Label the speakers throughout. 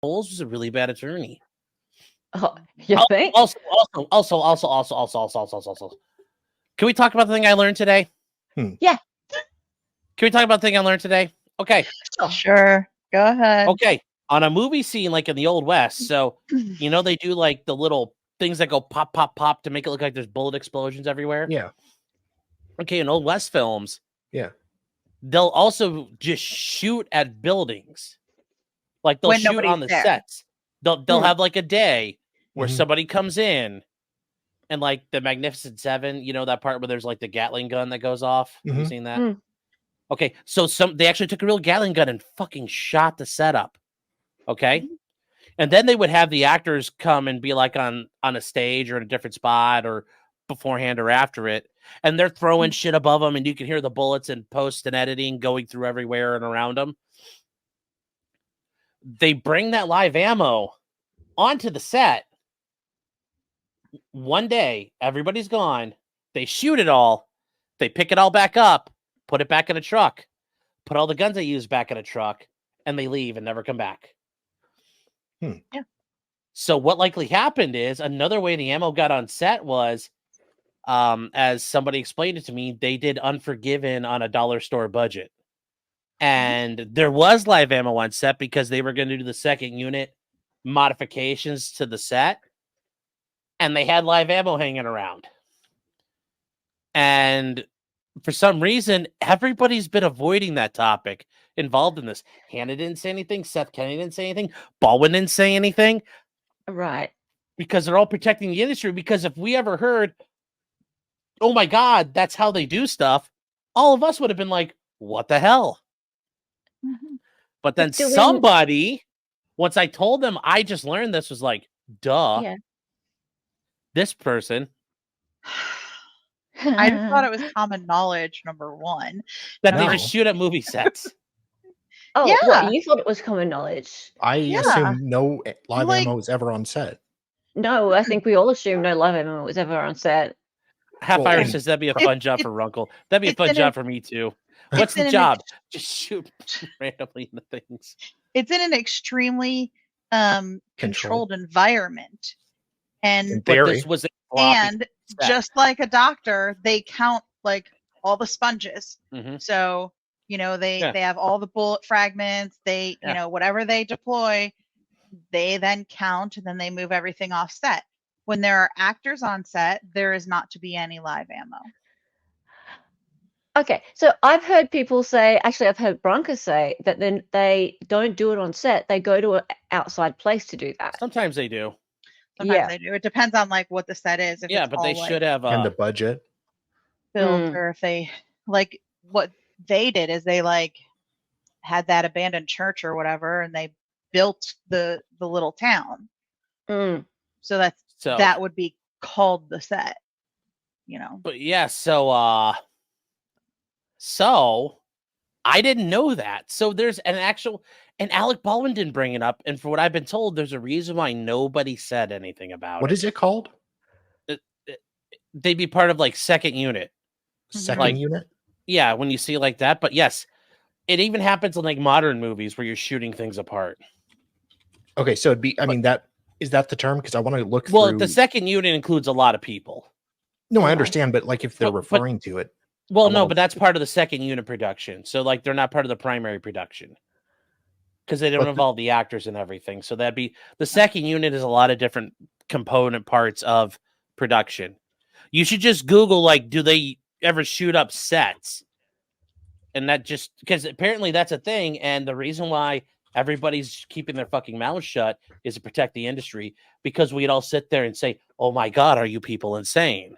Speaker 1: Bowles was a really bad attorney.
Speaker 2: Oh, you think?
Speaker 1: Also. Can we talk about the thing I learned today?
Speaker 2: Yeah.
Speaker 1: Can we talk about the thing I learned today? Okay.
Speaker 3: Sure. Go ahead.
Speaker 1: Okay. On a movie scene like in the Old West, so you know they do like the little things that go pop, pop, pop to make it look like there's bullet explosions everywhere.
Speaker 4: Yeah.
Speaker 1: Okay, in Old West films,
Speaker 4: Yeah,
Speaker 1: they'll also just shoot at buildings. Like they'll
Speaker 3: When
Speaker 1: shoot
Speaker 3: nobody's
Speaker 1: on the
Speaker 3: there.
Speaker 1: sets. They'll have like a day where
Speaker 4: Mhm.
Speaker 1: somebody comes in and like the Magnificent Seven, you know that part where there's like the Gatling gun that goes off. Have you
Speaker 4: Mhm.
Speaker 1: seen that?
Speaker 2: Mm.
Speaker 1: Okay, so they actually took a real Gatling gun and fucking shot the setup. Okay. And then they would have the actors come and be like on a stage or in a different spot or beforehand or after it. And they're throwing shit above them and you can hear the bullets and post and editing going through everywhere and around them. They bring that live ammo onto the set. One day, everybody's gone. They shoot it all. They pick it all back up, put it back in a truck, put all the guns they used back in a truck, and they leave and never come back.
Speaker 3: Yeah.
Speaker 1: So what likely happened is another way the ammo got on set was, as somebody explained it to me, they did Unforgiven on a dollar store budget. And there was live ammo on set because they were going to do the second unit modifications to the set. And they had live ammo hanging around. And for some reason, everybody's been avoiding that topic involved in this. Hannah didn't say anything. Seth Kennedy didn't say anything. Baldwin didn't say anything.
Speaker 2: Right.
Speaker 1: Because they're all protecting the industry. Because if we ever heard, oh my God, that's how they do stuff, all of us would have been like, what the hell?
Speaker 3: Mhm.
Speaker 1: But then somebody, once I told them I just learned this, was like, duh.
Speaker 2: Yeah.
Speaker 1: This person.
Speaker 3: I just thought it was common knowledge, number one.
Speaker 1: That
Speaker 4: No.
Speaker 1: they just shoot at movie sets.
Speaker 2: Oh,
Speaker 3: Yeah.
Speaker 2: what? You thought it was common knowledge?
Speaker 4: I
Speaker 3: Yeah.
Speaker 4: assume no live
Speaker 3: Like-
Speaker 4: ammo is ever on set.
Speaker 2: No, I think we all assume no live ammo was ever on set.
Speaker 1: Half
Speaker 4: Well,
Speaker 1: Irish
Speaker 4: and-
Speaker 1: says that'd be a fun job for Runkle. That'd be a
Speaker 3: it's
Speaker 1: fun
Speaker 3: in
Speaker 1: job
Speaker 3: a-
Speaker 1: for me too. What's
Speaker 3: in
Speaker 1: the
Speaker 3: an
Speaker 1: job? Just shoot randomly into things.
Speaker 3: It's in an extremely controlled environment.
Speaker 4: In
Speaker 3: And
Speaker 1: But
Speaker 4: theory.
Speaker 1: this was a floppy
Speaker 3: and
Speaker 1: set.
Speaker 3: just like a doctor, they count like all the sponges.
Speaker 1: Mhm.
Speaker 3: So, you know, they
Speaker 1: Yeah.
Speaker 3: have all the bullet fragments, they,
Speaker 1: Yeah.
Speaker 3: you know, whatever they deploy, they then count and then they move everything off set. When there are actors on set, there is not to be any live ammo.
Speaker 2: Okay, so I've heard people say, actually, I've heard Bronca say that then they don't do it on set. They go to an outside place to do that.
Speaker 1: Sometimes they do.
Speaker 3: Sometimes
Speaker 2: Yeah.
Speaker 3: they do. It depends on like what the set is. If
Speaker 1: Yeah,
Speaker 3: it's
Speaker 1: but they
Speaker 3: all, like,
Speaker 1: should have
Speaker 4: And the budget.
Speaker 3: built, or if they like what they did is they like had that abandoned church or whatever, and they built the little town.
Speaker 2: Mm.
Speaker 3: So that would be called the set. You know.
Speaker 1: But yeah, so I didn't know that. So there's an actual, and Alec Baldwin didn't bring it up. And for what I've been told, there's a reason why nobody said anything about
Speaker 4: What
Speaker 1: it.
Speaker 4: is it called?
Speaker 1: They'd be part of like second unit.
Speaker 4: Second
Speaker 1: Like-
Speaker 4: unit?
Speaker 1: Yeah, when you see like that. But yes, it even happens in like modern movies where you're shooting things apart.
Speaker 4: Okay, so it'd be, I mean, that is that the term? Because I want to look
Speaker 1: Well,
Speaker 4: through.
Speaker 1: the second unit includes a lot of people.
Speaker 4: No, I understand, but like if they're
Speaker 1: But-
Speaker 4: referring to it.
Speaker 1: Well,
Speaker 4: I
Speaker 1: no,
Speaker 4: wanna-
Speaker 1: but that's part of the second unit production. So like they're not part of the primary production. Because they don't
Speaker 4: But the-
Speaker 1: involve the actors and everything. So that'd be the second unit is a lot of different component parts of production. You should just Google like, do they ever shoot up sets? And that just because apparently that's a thing. And the reason why everybody's keeping their fucking mouths shut is to protect the industry, because we'd all sit there and say, oh my God, are you people insane?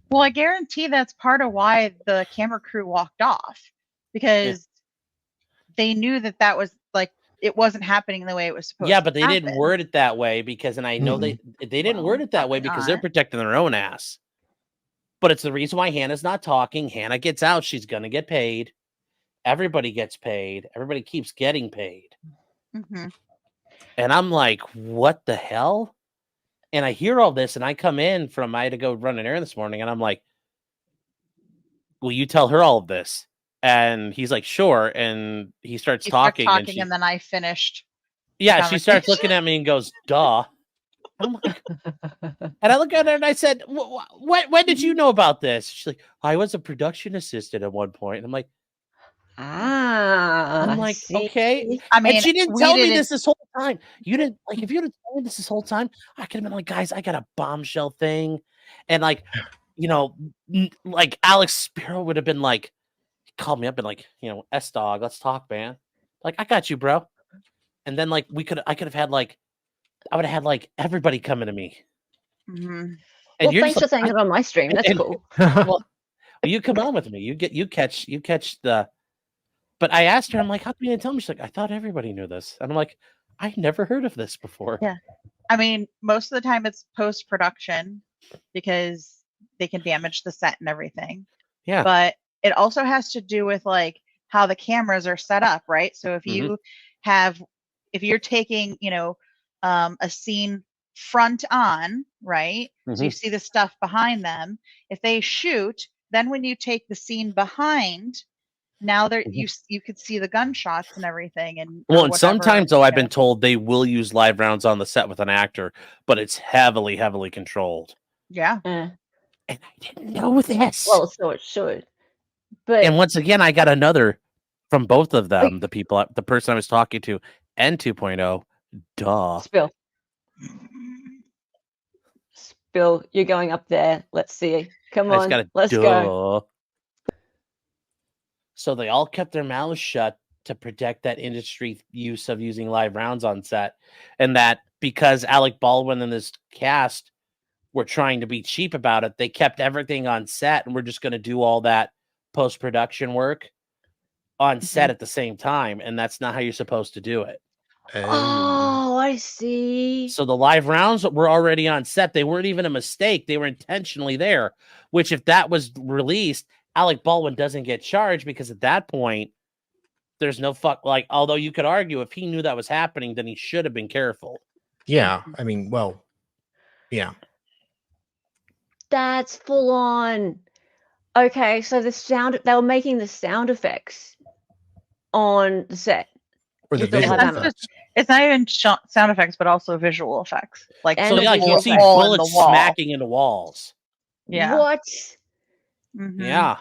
Speaker 3: Well, I guarantee that's part of why the camera crew walked off, because they knew that was like it wasn't happening the way it was supposed to.
Speaker 1: Yeah, but they didn't
Speaker 3: happen.
Speaker 1: word it that way because, and I know they didn't
Speaker 3: Well,
Speaker 1: word it that way
Speaker 3: probably
Speaker 1: because they're
Speaker 3: not.
Speaker 1: protecting their own ass. But it's the reason why Hannah's not talking. Hannah gets out. She's going to get paid. Everybody gets paid. Everybody keeps getting paid.
Speaker 3: Mhm.
Speaker 1: And I'm like, what the hell? And I hear all this and I come in I had to go run an errand this morning and I'm like, will you tell her all of this? And he's like, sure. And he starts
Speaker 3: He starts
Speaker 1: talking,
Speaker 3: talking, and then I finished.
Speaker 1: yeah, she starts
Speaker 3: conversation.
Speaker 1: looking at me and goes, duh. I'm like, and I look at her and I said, when did you know about this? She's like, I was a production assistant at one point. And I'm like,
Speaker 2: See?
Speaker 1: okay.
Speaker 3: I
Speaker 1: And
Speaker 3: mean,
Speaker 1: she didn't
Speaker 3: we
Speaker 1: tell me
Speaker 3: didn't-
Speaker 1: this whole time. You didn't like if you had told me this whole time, I could have been like, guys, I got a bombshell thing. And like, you know, like Alex Spiro would have been like, called me up and like, you know, S-Dog, let's talk, man. Like, I got you, bro. And then like I could have had like, I would have had like everybody coming to me.
Speaker 3: Mhm.
Speaker 1: And
Speaker 2: Well,
Speaker 1: you're
Speaker 2: thanks
Speaker 1: just
Speaker 2: for
Speaker 1: like,
Speaker 2: saying it on my stream. That's
Speaker 1: and-
Speaker 2: cool.
Speaker 1: well, you come on with me. You catch the. But I asked her, I'm like, how come you didn't tell me? She's like, I thought everybody knew this. And I'm like, I never heard of this before.
Speaker 3: Yeah. I mean, most of the time it's post production because they can damage the set and everything.
Speaker 1: Yeah.
Speaker 3: But it also has to do with like how the cameras are set up, right? So if you if you're taking, you know, a scene front on, right? So you see the stuff behind them. If they shoot, then when you take the scene behind, now there you could see the gunshots and everything. And
Speaker 1: Well,
Speaker 3: or
Speaker 1: and
Speaker 3: whatever,
Speaker 1: sometimes though,
Speaker 3: you
Speaker 1: I've
Speaker 3: know.
Speaker 1: been told they will use live rounds on the set with an actor, but it's heavily controlled.
Speaker 3: Yeah.
Speaker 2: Eh.
Speaker 1: And I didn't know this.
Speaker 2: Well, so it should. But
Speaker 1: And once again, I got another from both of them, the person I was talking to and 2.0. Duh.
Speaker 2: Spill, you're going up there. Let's see. Come
Speaker 1: I just
Speaker 2: on,
Speaker 1: got
Speaker 2: let's go.
Speaker 1: So they all kept their mouths shut to protect that industry use of using live rounds on set. And that because Alec Baldwin and his cast were trying to be cheap about it, they kept everything on set and we're just going to do all that post-production work on set at the same time. And that's not how you're supposed to do it.
Speaker 2: Oh, I see.
Speaker 1: So the live rounds were already on set. They weren't even a mistake. They were intentionally there, which if that was released, Alec Baldwin doesn't get charged because at that point, there's no like, although you could argue if he knew that was happening, then he should have been careful.
Speaker 4: Yeah. I mean, well, yeah.
Speaker 2: That's full on. Okay, so they were making the sound effects on the set.
Speaker 4: Or the
Speaker 2: With the live
Speaker 4: visual
Speaker 2: ammo.
Speaker 4: effects.
Speaker 3: It's not even sound effects, but also visual effects. Like
Speaker 2: And
Speaker 1: So
Speaker 2: the
Speaker 1: yeah,
Speaker 2: visual
Speaker 1: you'll see
Speaker 2: effects.
Speaker 3: hole in the
Speaker 1: bullets
Speaker 3: wall.
Speaker 1: smacking into walls.
Speaker 3: Yeah.
Speaker 2: What?
Speaker 3: Mhm.
Speaker 1: Yeah.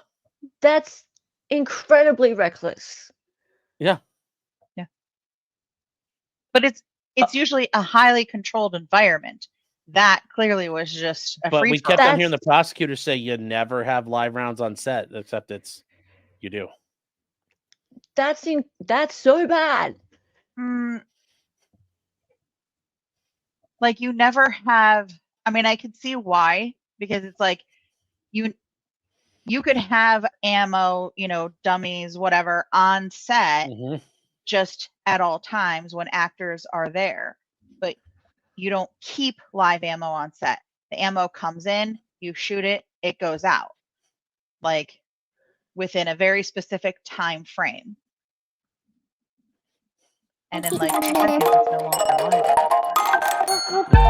Speaker 2: That's incredibly reckless.
Speaker 1: Yeah.
Speaker 3: But it's usually a highly controlled environment. That clearly was just a
Speaker 1: But
Speaker 3: free
Speaker 1: we
Speaker 3: for all.
Speaker 1: kept on hearing the prosecutor say you never have live rounds on set, except you do.
Speaker 2: That's so bad.
Speaker 3: Like you never have. I mean, I could see why, because it's like you could have ammo, you know, dummies, whatever, on set just at all times when actors are there. But you don't keep live ammo on set. The ammo comes in, you shoot it, it goes out. Like within a very specific time frame. And in like 2 seconds, it's no longer live anymore.